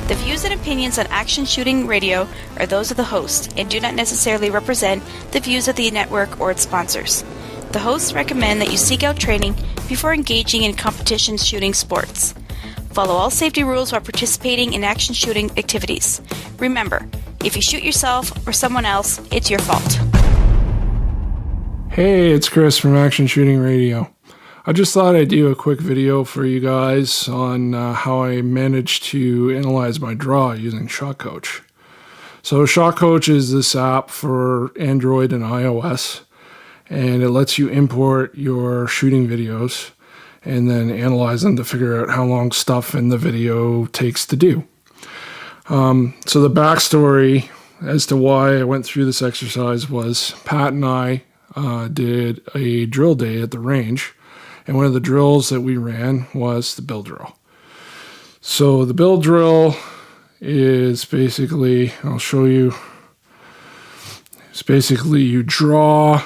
The views and opinions on Action Shooting Radio are those of the host and do not necessarily represent the views of the network or its sponsors. The hosts recommend that you seek out training before engaging in competition shooting sports. Follow all safety rules while participating in action shooting activities. Remember, if you shoot yourself or someone else, it's your fault. Hey, it's Chris from Action Shooting Radio. I just thought I'd do a quick video for you guys on how I managed to analyze my draw using ShotCoach. So ShotCoach is this app for Android and iOS, and it lets you import your shooting videos and then analyze them to figure out how long stuff in the video takes to do. So the backstory as to why I went through this exercise was Pat and I did a drill day at the range, and one of the drills that we ran was the bill drill. So the bill drill is basically, I'll show you, it's basically you draw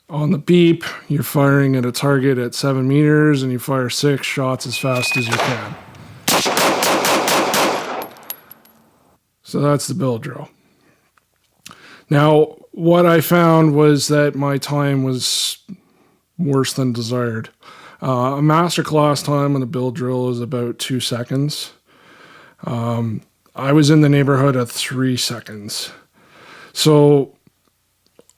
on the beep, you're firing at a target at 7 meters, and you fire 6 shots as fast as you can. So that's the bill drill. Now, what I found was that my time was worse than desired. A masterclass time on the bill drill is about 2 seconds. I was in the neighborhood of 3 seconds. So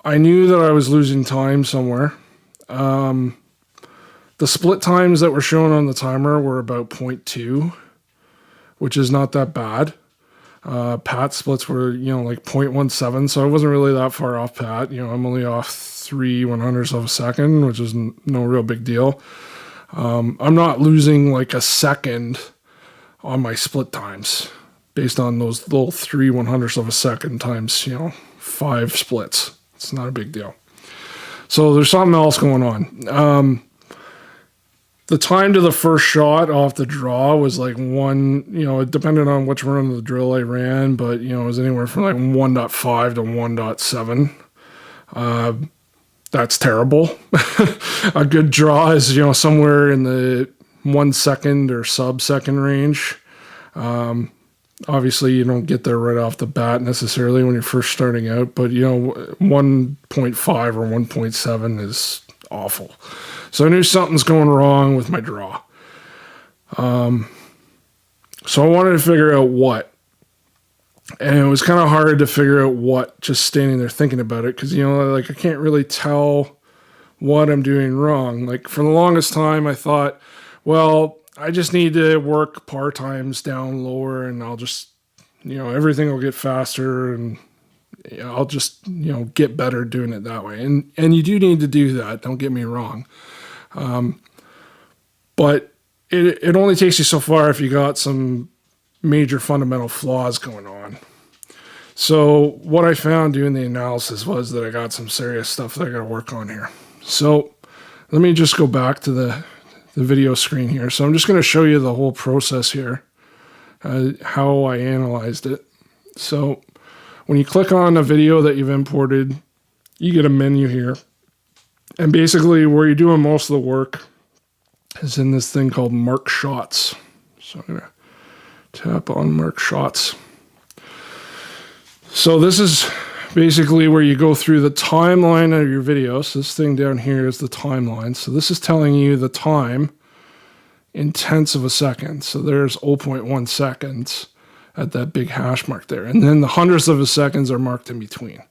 I knew that I was losing time somewhere. The split times that were shown on the timer were about 0.2, which is not that bad. Pat's splits were, like 0.17, so I wasn't really that far off Pat. I'm only off 3/100ths of a second, which is no real big deal. I'm not losing like a second on my split times based on those little 3/100ths of a second times, 5 splits. It's not a big deal. So there's something else going on. The time to the first shot off the draw was like it depended on which run of the drill I ran, but, it was anywhere from like 1.5 to 1.7. That's terrible. A good draw is, somewhere in the 1 second or sub-second range. Obviously, you don't get there right off the bat necessarily when you're first starting out, but, 1.5 or 1.7 is awful. So I knew something's going wrong with my draw. So I wanted to figure out what. And it was kind of hard to figure out what just standing there thinking about it because, I can't really tell what I'm doing wrong. Like for the longest time, I thought, well, I just need to work par times down lower and I'll just, everything will get faster and I'll just, get better doing it that way. And you do need to do that. Don't get me wrong. But it only takes you so far if you got some major fundamental flaws going on. So what I found doing the analysis was that I got some serious stuff that I got to work on here. So let me just go back to the video screen here. So I'm just going to show you the whole process here, how I analyzed it. So when you click on a video that you've imported, you get a menu here. And basically where you're doing most of the work is in this thing called Mark Shots. So I'm going to tap on Mark Shots. So this is basically where you go through the timeline of your video. So this thing down here is the timeline. So this is telling you the time in tenths of a second. So there's 0.1 seconds at that big hash mark there. And then the hundredths of a seconds are marked in between.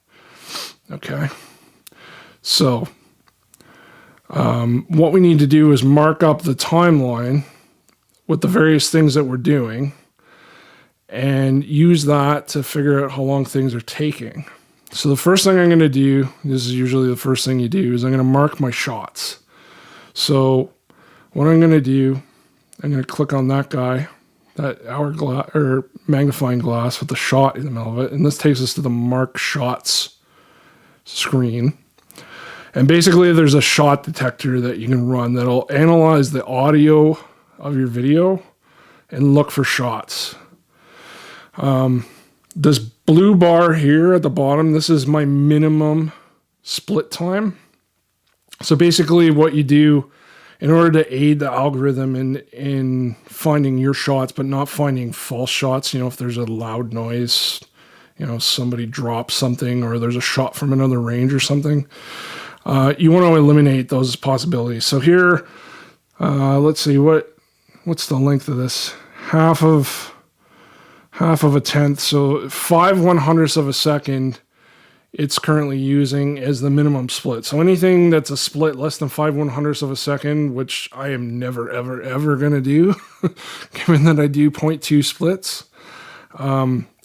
Okay. So what we need to do is mark up the timeline with the various things that we're doing and use that to figure out how long things are taking. So the first thing I'm going to do, this is usually the first thing you do, is I'm going to mark my shots. So what I'm going to do, I'm going to click on that guy, that hourglass or magnifying glass with the shot in the middle of it, and this takes us to the Mark Shots screen. And basically there's a shot detector that you can run that'll analyze the audio of your video and look for shots. This blue bar here at the bottom, this is my minimum split time. So basically what you do in order to aid the algorithm in finding your shots, but not finding false shots. If there's a loud noise, somebody drops something, or there's a shot from another range or something, you want to eliminate those possibilities. So here, let's see, what's the length of this? Half of a tenth, so 5/100ths of a second it's currently using as the minimum split. So anything that's a split less than 5/100ths of a second, which I am never, ever, ever going to do, given that I do 0.2 splits,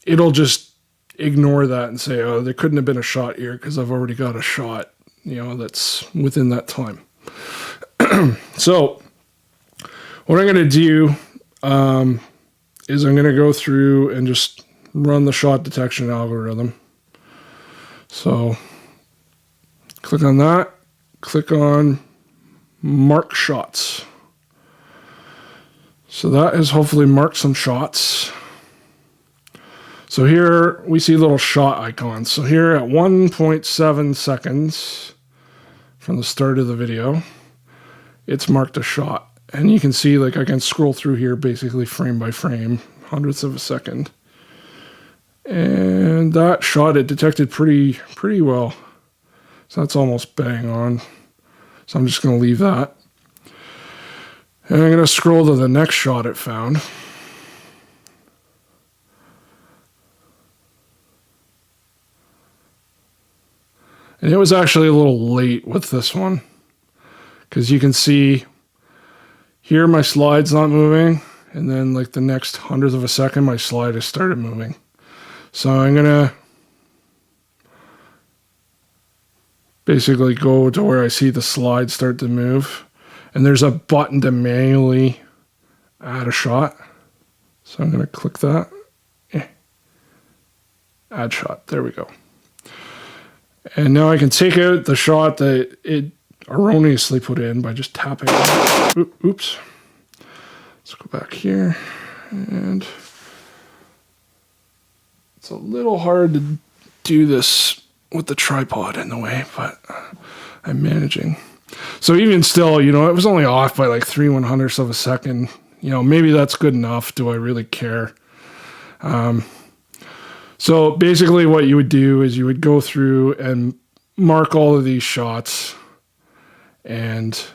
it'll just ignore that and say, oh, there couldn't have been a shot here because I've already got a shot, that's within that time. So what I'm going to do is I'm going to go through and just run the shot detection algorithm. So click on that, click on mark shots. So that has hopefully marked some shots. So here we see little shot icons. So here at 1.7 seconds from the start of the video, it's marked a shot. And you can see, like, I can scroll through here basically frame by frame, hundredths of a second. And that shot it detected pretty well. So that's almost bang on. So I'm just going to leave that. And I'm going to scroll to the next shot it found. And it was actually a little late with this one, because you can see here my slide's not moving, and then like the next hundredth of a second my slide has started moving. So I'm going to basically go to where I see the slide start to move, and there's a button to manually add a shot. So I'm going to click that. Add shot. There we go. And now I can take out the shot that it erroneously put in by just tapping. Oops. Let's go back here. And it's a little hard to do this with the tripod in the way, but I'm managing. So even still, it was only off by like 3/100ths of a second. Maybe that's good enough. Do I really care? So basically what you would do is you would go through and mark all of these shots and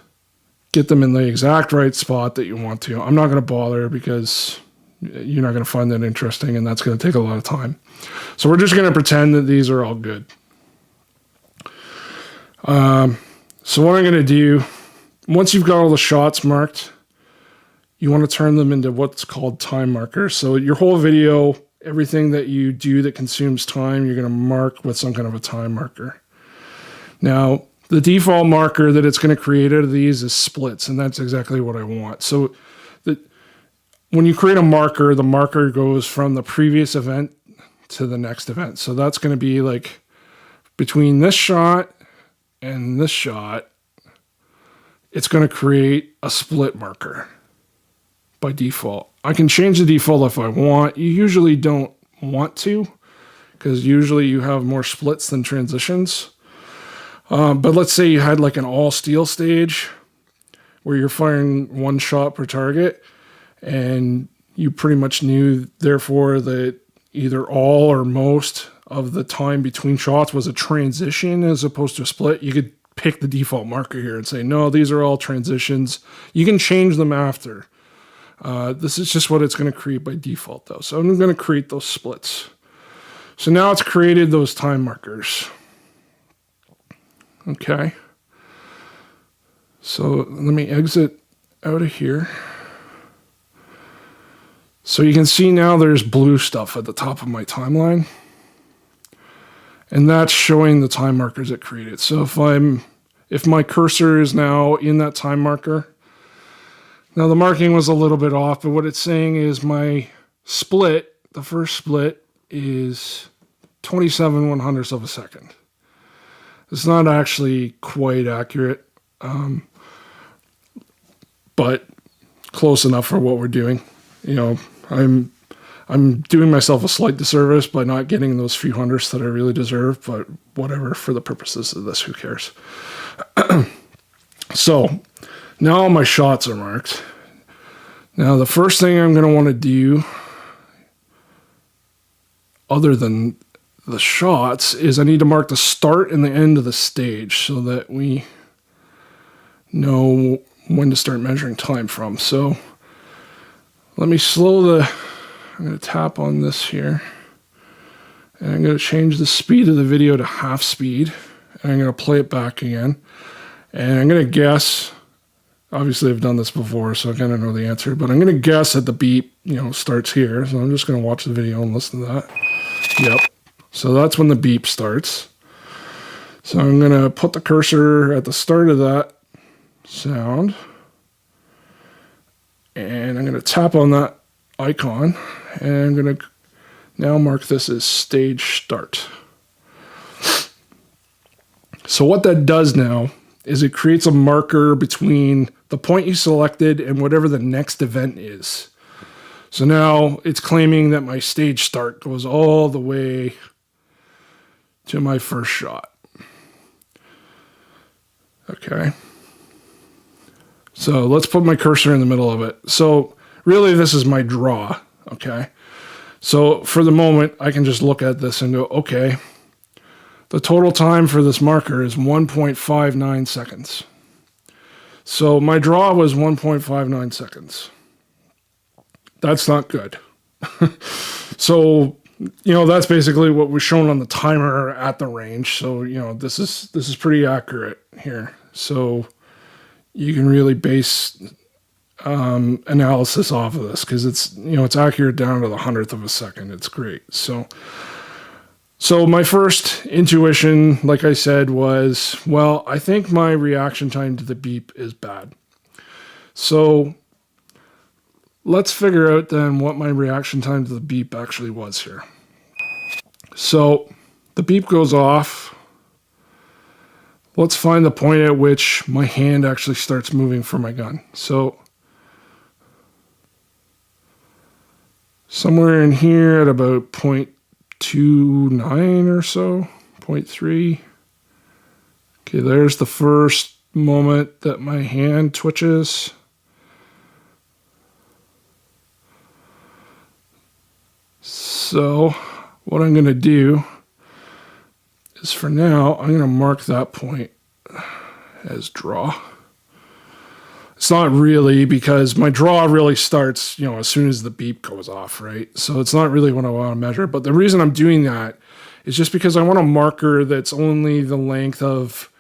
get them in the exact right spot that you want to. I'm not going to bother because you're not going to find that interesting, and that's going to take a lot of time. So we're just going to pretend that these are all good. So what I'm going to do, once you've got all the shots marked, you want to turn them into what's called time markers. So your whole video, everything that you do that consumes time, you're going to mark with some kind of a time marker. Now, the default marker that it's going to create out of these is splits, and that's exactly what I want. So when you create a marker, the marker goes from the previous event to the next event. So that's going to be like between this shot and this shot, it's going to create a split marker by default. I can change the default if I want. You usually don't want to, because usually you have more splits than transitions. But let's say you had like an all steel stage where you're firing one shot per target, and you pretty much knew, therefore, that either all or most of the time between shots was a transition as opposed to a split. You could pick the default marker here and say, no, these are all transitions. You can change them after. This is just what it's going to create by default, though. So I'm going to create those splits. So now it's created those time markers. Okay. So let me exit out of here. So you can see now there's blue stuff at the top of my timeline. And that's showing the time markers it created. So if my cursor is now in that time marker, now the marking was a little bit off, but what it's saying is my split, the first split, is 27/100ths of a second. It's not actually quite accurate, but close enough for what we're doing. I'm doing myself a slight disservice by not getting those few hundredths that I really deserve, but whatever, for the purposes of this, who cares? So Now my shots are marked. Now the first thing I'm going to want to do, other than the shots, is I need to mark the start and the end of the stage so that we know when to start measuring time from. So let me I'm going to tap on this here, and I'm going to change the speed of the video to half speed, and I'm going to play it back again, and I'm going to guess. Obviously, I've done this before, so I kind of know the answer, but I'm going to guess that the beep, starts here. So I'm just going to watch the video and listen to that. Yep. So that's when the beep starts. So I'm going to put the cursor at the start of that sound, and I'm going to tap on that icon, and I'm going to now mark this as stage start. So what that does now is it creates a marker between the point you selected and whatever the next event is. So now it's claiming that my stage start goes all the way to my first shot. Okay. So let's put my cursor in the middle of it. So really this is my draw. Okay. So for the moment, I can just look at this and go, okay, the total time for this marker is 1.59 seconds. So my draw was 1.59 seconds. That's not good. So, that's basically what was shown on the timer at the range. So, this is pretty accurate here. So you can really base analysis off of this because it's accurate down to the 100th of a second. It's great. So my first intuition, like I said, was, well, I think my reaction time to the beep is bad. So let's figure out then what my reaction time to the beep actually was here. So the beep goes off. Let's find the point at which my hand actually starts moving for my gun. So somewhere in here at about 0.29 or so, 0.3. Okay, there's the first moment that my hand twitches. So what I'm going to do is for now, I'm going to mark that point as draw. It's not really, because my draw really starts, as soon as the beep goes off, right? So it's not really what I want to measure. But the reason I'm doing that is just because I want a marker that's only the length of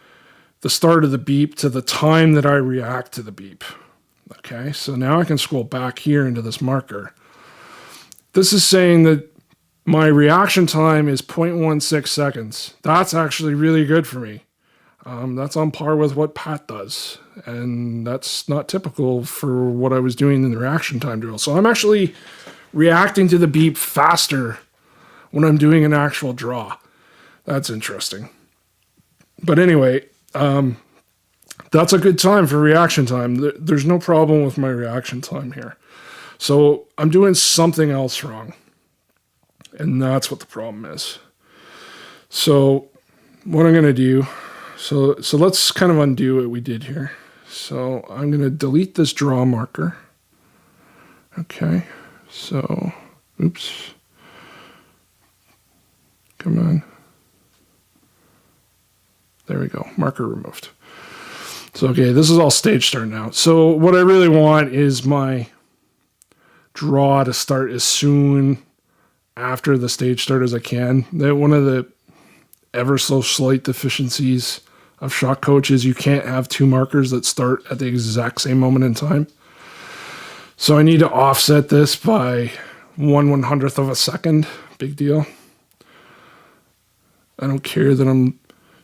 the start of the beep to the time that I react to the beep. Okay, so now I can scroll back here into this marker. This is saying that my reaction time is 0.16 seconds. That's actually really good for me. That's on par with what Pat does. And that's not typical for what I was doing in the reaction time drill. So I'm actually reacting to the beep faster when I'm doing an actual draw. That's interesting. But anyway, that's a good time for reaction time. There's no problem with my reaction time here. So I'm doing something else wrong. And that's what the problem is. So what I'm going to do, so let's kind of undo what we did here. So I'm going to delete this draw marker. Okay, so, oops. Come on. There we go, marker removed. So, okay, this is all stage start now. So what I really want is my draw to start as soon after the stage start as I can. That one of the ever so slight deficiencies of Shot Coach is you can't have two markers that start at the exact same moment in time. So I need to offset this by 1/100th of a second. Big deal. I don't care that I'm,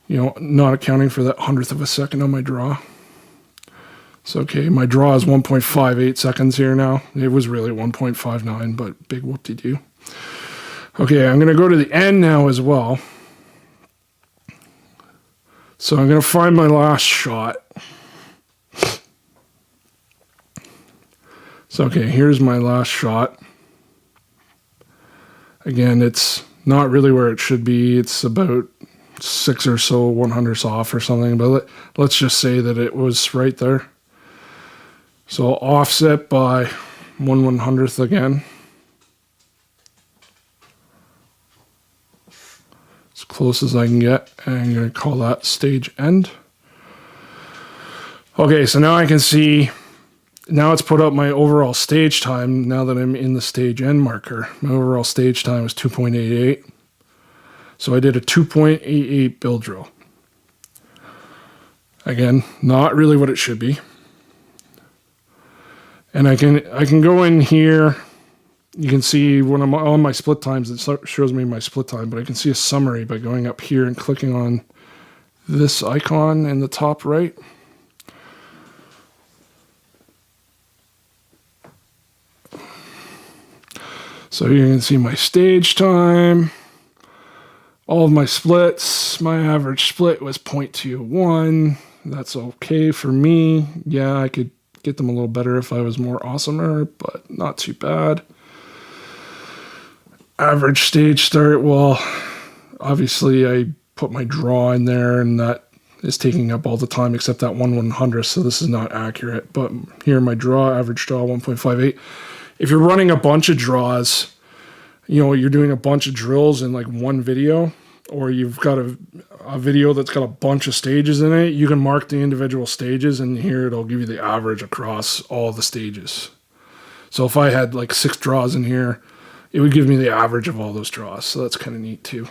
not accounting for that 100th of a second on my draw. So, okay, my draw is 1.58 seconds here now. It was really 1.59, but big whoop-de-doo. Okay, I'm going to go to the end now as well. So I'm going to find my last shot. So, okay, here's my last shot. Again, it's not really where it should be. It's about 6 or so 100ths off or something, but let's just say that it was right there. So I'll offset by 1/100th again. As close as I can get. And I'm going to call that stage end. Okay, so now I can see, now it's put up my overall stage time now that I'm in the stage end marker. My overall stage time was 2.88. So I did a 2.88 bill drill. Again, not really what it should be. And I can go in here. You can see when I'm on my split times, it shows me my split time, but I can see a summary by going up here and clicking on this icon in the top right. So you can see my stage time, all of my splits. My average split was 0.21. That's okay for me. Yeah, I could get them a little better if I was more awesomer, but not too bad. Average stage start, well, obviously I put my draw in there and that is taking up all the time except that 1/100th, so this is not accurate. But here my draw, average draw 1.58. If you're running a bunch of draws, you know, you're doing a bunch of drills in like one video, or you've got a video that's got a bunch of stages in it, you can mark the individual stages and here it'll give you the average across all the stages. So if I had like 6 draws in here, it would give me the average of all those draws. So that's kind of neat too.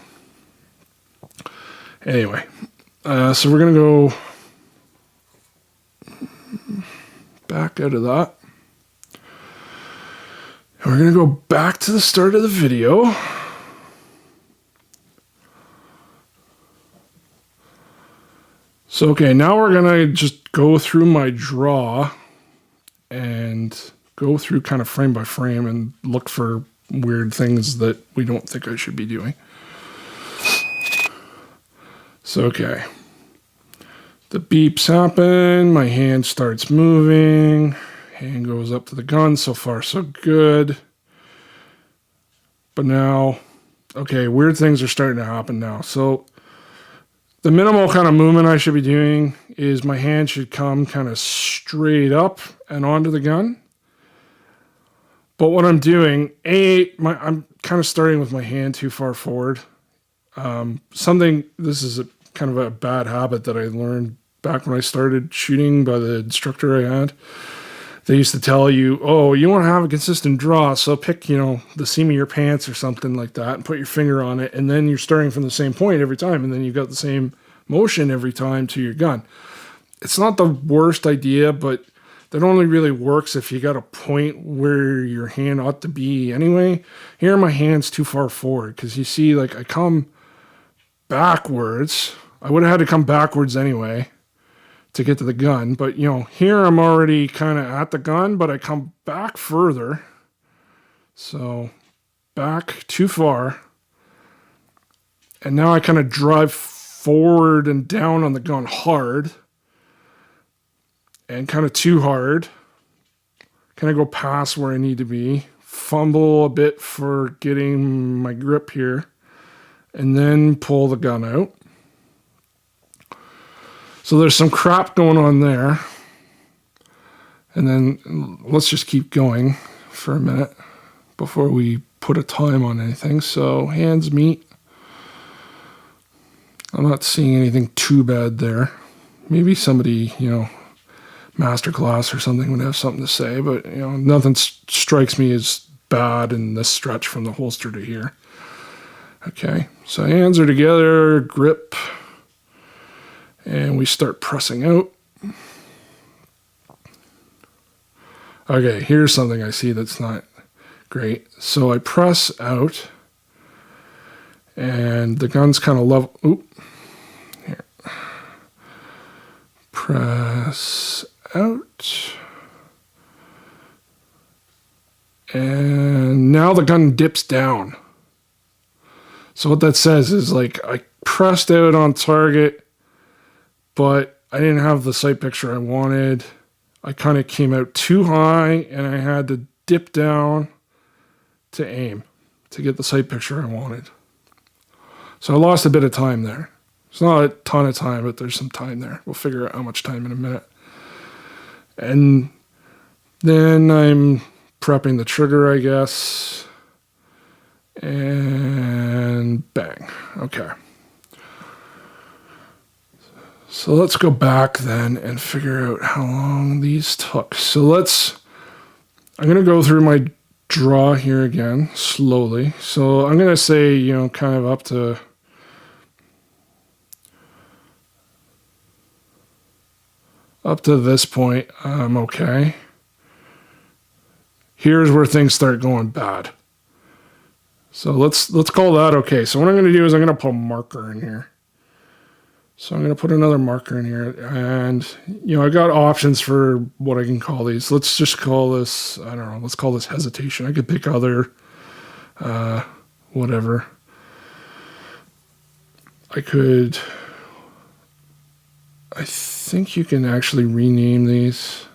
Anyway, so we're going to go back out of that. And we're going to go back to the start of the video. So, okay, now we're going to just go through my draw and go through kind of frame by frame and look for weird things that we don't think I should be doing. So, okay. The beeps happen. My hand starts moving. Hand goes up to the gun. So far, so good. But now, okay, weird things are starting to happen now. So the minimal kind of movement I should be doing is my hand should come kind of straight up and onto the gun. But what I'm doing, I'm kind of starting with my hand too far forward. This is kind of a bad habit that I learned back when I started shooting by the instructor I had. They used to tell you, oh, you want to have a consistent draw, so pick, you know, the seam of your pants or something like that and put your finger on it, and then you're starting from the same point every time, and then you've got the same motion every time to your gun. It's not the worst idea, but that only really works if you got a point where your hand ought to be anyway. Here my hand's too far forward, because you see, like, I come backwards. I would have had to come backwards anyway to get to the gun, but you know, here I'm already kind of at the gun, but I come back further. So back too far. And now I kind of drive forward and down on the gun hard and kind of too hard. Kind of go past where I need to be, fumble a bit for getting my grip here, and then pull the gun out. So there's some crap going on there. And then let's just keep going for a minute before we put a time on anything. So hands meet. I'm not seeing anything too bad there. Maybe somebody, you know, masterclass or something would have something to say, but you know, nothing strikes me as bad in this stretch from the holster to here. Okay, so hands are together, grip. And we start pressing out. Okay, here's something I see that's not great. So I press out, and the gun's kind of level. Oop. Here. Press out. And now the gun dips down. So what that says is, like, I pressed out on target, but I didn't have the sight picture I wanted. I kind of came out too high, and I had to dip down to aim to get the sight picture I wanted. So I lost a bit of time there. It's not a ton of time, but there's some time there. We'll figure out how much time in a minute. And Then I'm prepping the trigger, I guess. And bang. Okay. So let's go back then and figure out how long these took. So I'm going to go through my draw here again, slowly. So I'm going to say, kind of up to this point, I'm okay. Here's where things start going bad. So let's call that okay. So what I'm going to do is I'm going to put a marker in here. So I'm going to put another marker in here, and I got options for what I can call these. Let's just call this, I don't know, let's call this hesitation. I could pick other, whatever. I think you can actually rename these.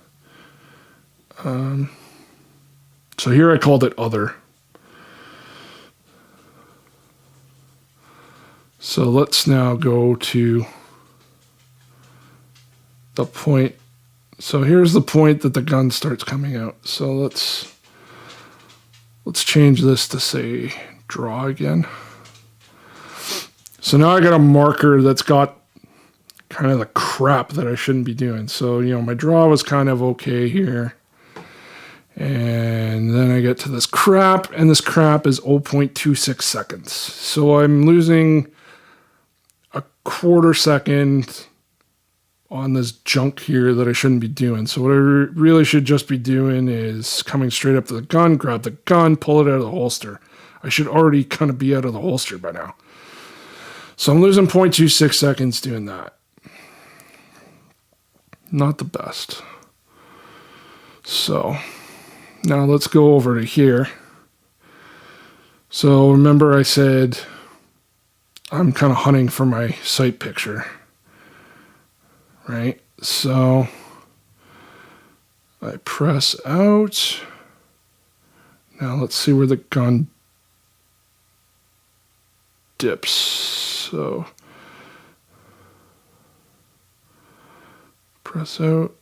So here I called it other. So let's now go to the point. So here's the point that the gun starts coming out. So let's change this to say draw again. So now I got a marker that's got kind of the crap that I shouldn't be doing. So, my draw was kind of okay here. And then I get to this crap, and this crap is 0.26 seconds. So I'm losing a quarter second on this junk here that I shouldn't be doing. So what I really should just be doing is coming straight up to the gun, grab the gun, pull it out of the holster. I should already kind of be out of the holster by now. So I'm losing 0.26 seconds doing that. Not the best. So now let's go over to here. So remember I said I'm kind of hunting for my sight picture, right? So I press out. Now let's see where the gun dips. So press out.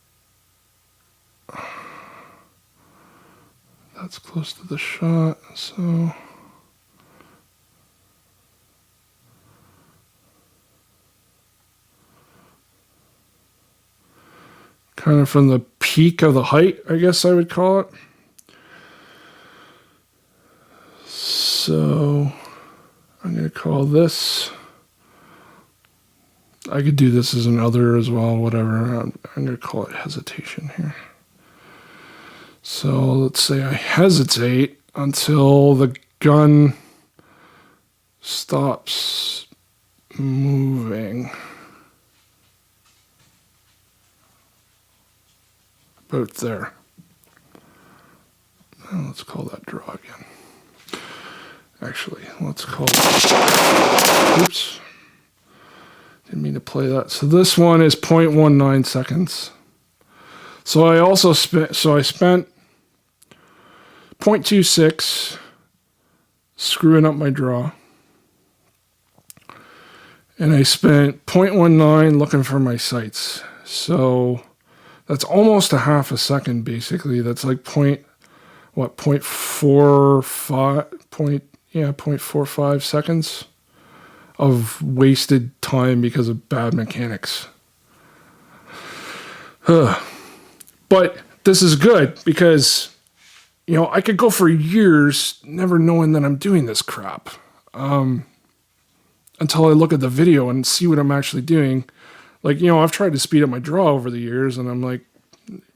That's close to the shot, so kind of from the peak of the height, I guess I would call it. So I'm going to call this, I could do this as an other as well, whatever. I'm going to call it hesitation here. So let's say I hesitate until the gun stops moving. About there. Now let's call that draw again. Actually, let's call it, oops. Didn't mean to play that. So this one is 0.19 seconds. So I spent 0.26 screwing up my draw. And I spent 0.19 looking for my sights. So that's almost a half a second, basically. That's like 0.45 seconds of wasted time because of bad mechanics. But this is good because, I could go for years never knowing that I'm doing this crap. Until I look at the video and see what I'm actually doing. Like, I've tried to speed up my draw over the years, and I'm like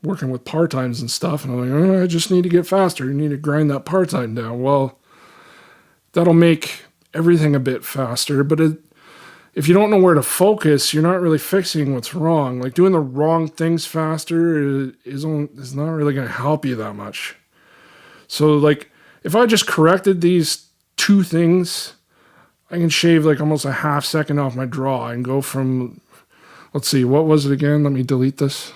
working with par times and stuff, and I'm like, I just need to get faster. You need to grind that par time down. Well, that'll make everything a bit faster, but if you don't know where to focus, you're not really fixing what's wrong. Like, doing the wrong things faster is not really going to help you that much. So, like, if I just corrected these two things, I can shave like almost a half second off my draw and go from, let's see, what was it again? Let me delete this.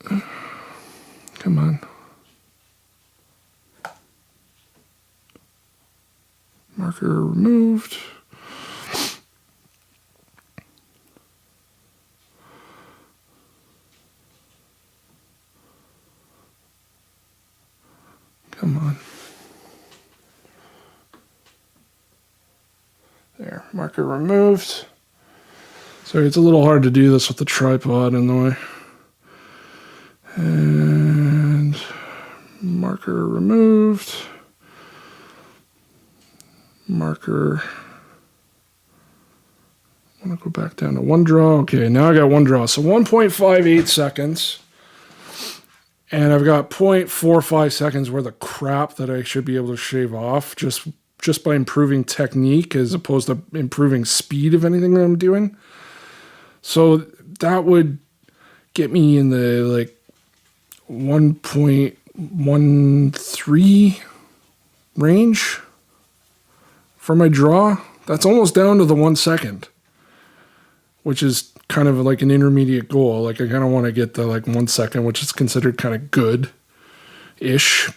Come on. Marker removed. Come on. There, marker removed. Sorry, it's a little hard to do this with the tripod in the way. And marker removed. Marker. I'm going to go back down to one draw. Okay, now I got one draw. So 1.58 seconds. And I've got 0.45 seconds worth of crap that I should be able to shave off just by improving technique as opposed to improving speed of anything that I'm doing. So that would get me in the like 1.13 range for my draw. That's almost down to the 1 second, which is kind of like an intermediate goal. Like I kind of want to get to like 1 second, which is considered kind of good-ish.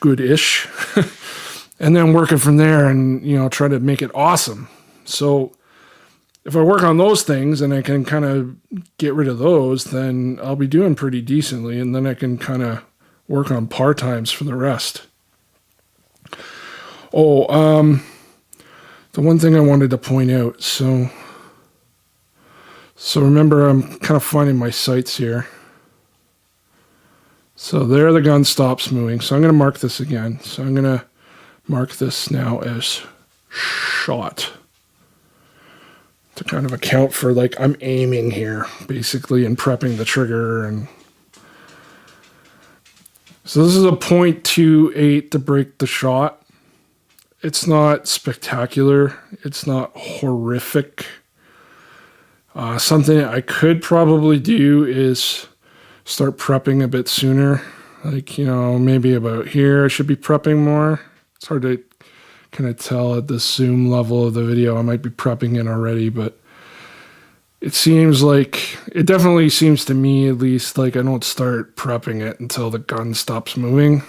And then working from there and, try to make it awesome. So if I work on those things and I can kind of get rid of those, then I'll be doing pretty decently. And then I can kind of work on par times for the rest. The one thing I wanted to point out. So remember, I'm kind of finding my sights here. So there the gun stops moving. So I'm going to mark this again. So I'm going to mark this now as shot to kind of account for like I'm aiming here basically and prepping the trigger. And so this is a 0.28 to break the shot. It's not spectacular. It's not horrific. Something I could probably do is start prepping a bit sooner. Like, maybe about here I should be prepping more. It's hard to kind of tell at the zoom level of the video. I might be prepping it already, but it definitely seems to me at least like I don't start prepping it until the gun stops moving.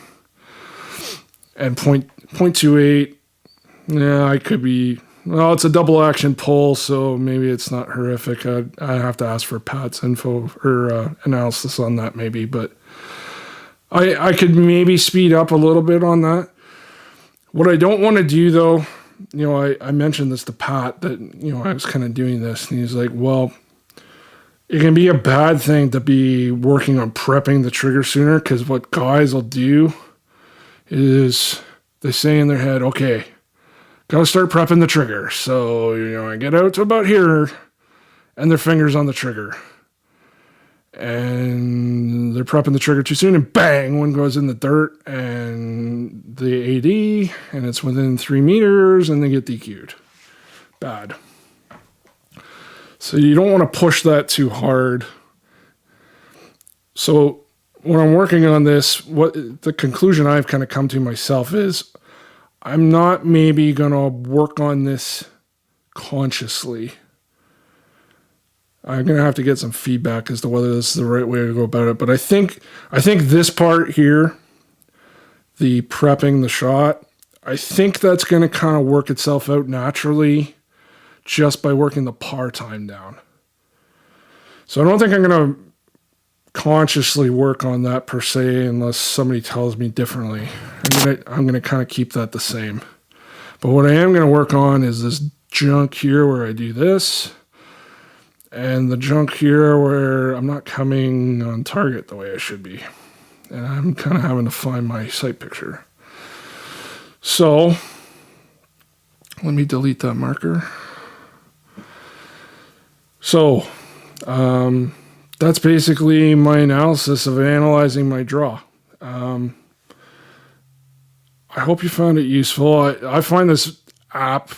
And 0.28, yeah, I could be, well, it's a double action pull, so maybe it's not horrific. I have to ask for Pat's info or analysis on that maybe, but I could maybe speed up a little bit on that. What I don't want to do though, I mentioned this to Pat that, I was kind of doing this and he's like, well, it can be a bad thing to be working on prepping the trigger sooner because what guys will do is they say in their head, okay, got to start prepping the trigger. So, I get out to about here and their fingers on the trigger. And they're prepping the trigger too soon and bang, one goes in the dirt and the AD and it's within 3 meters and they get DQ'd. Bad. So you don't want to push that too hard. So when I'm working on this, what the conclusion I've kind of come to myself is I'm not maybe going to work on this consciously. I'm going to have to get some feedback as to whether this is the right way to go about it. But I think this part here, the prepping the shot, I think that's going to kind of work itself out naturally just by working the par time down. So I don't think I'm going to consciously work on that per se unless somebody tells me differently. I'm going to kind of keep that the same. But what I am going to work on is this junk here where I do this. And the junk here where I'm not coming on target the way I should be. And I'm kind of having to find my sight picture. So, let me delete that marker. So, that's basically my analysis of analyzing my draw. I hope you found it useful. I find this app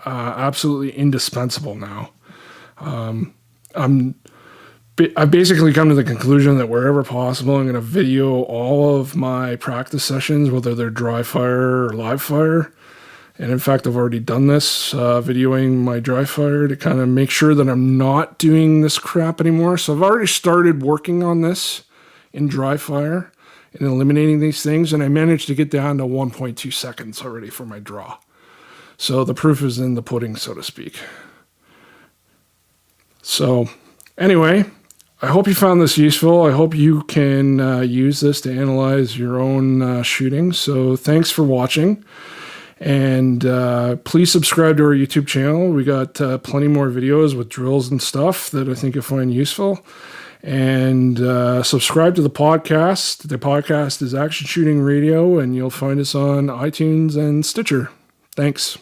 absolutely indispensable now. I've basically come to the conclusion that wherever possible, I'm going to video all of my practice sessions, whether they're dry fire or live fire. And in fact, I've already done this, videoing my dry fire to kind of make sure that I'm not doing this crap anymore. So I've already started working on this in dry fire and eliminating these things. And I managed to get down to 1.2 seconds already for my draw. So the proof is in the pudding, so to speak. So anyway, I hope you found this useful. I hope you can use this to analyze your own shooting. So thanks for watching. And please subscribe to our YouTube channel. We got plenty more videos with drills and stuff that I think you'll find useful. And subscribe to the podcast. The podcast is Action Shooting Radio, and you'll find us on iTunes and Stitcher. Thanks.